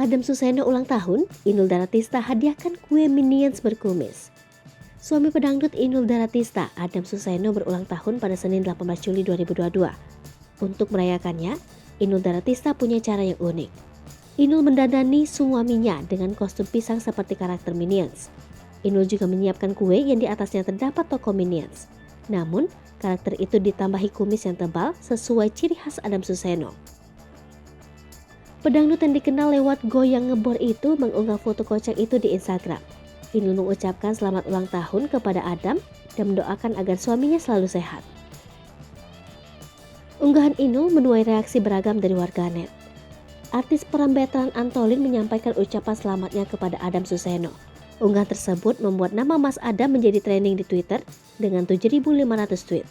Adam Suseno ulang tahun, Inul Daratista hadiahkan kue Minions berkumis. Suami pedangdut Inul Daratista, Adam Suseno berulang tahun pada Senin 18 Juli 2022. Untuk merayakannya, Inul Daratista punya cara yang unik. Inul mendandani suaminya dengan kostum pisang seperti karakter Minions. Inul juga menyiapkan kue yang di atasnya terdapat tokoh Minions. Namun, karakter itu ditambahi kumis yang tebal sesuai ciri khas Adam Suseno. Pedangdut yang dikenal lewat goyang ngebor itu mengunggah foto kocak itu di Instagram. Inul mengucapkan selamat ulang tahun kepada Adam dan mendoakan agar suaminya selalu sehat. Unggahan Inul menuai reaksi beragam dari warganet. Artis peran Betran Antolin menyampaikan ucapan selamatnya kepada Adam Suseno. Unggahan tersebut membuat nama Mas Adam menjadi trending di Twitter dengan 7.500 tweet.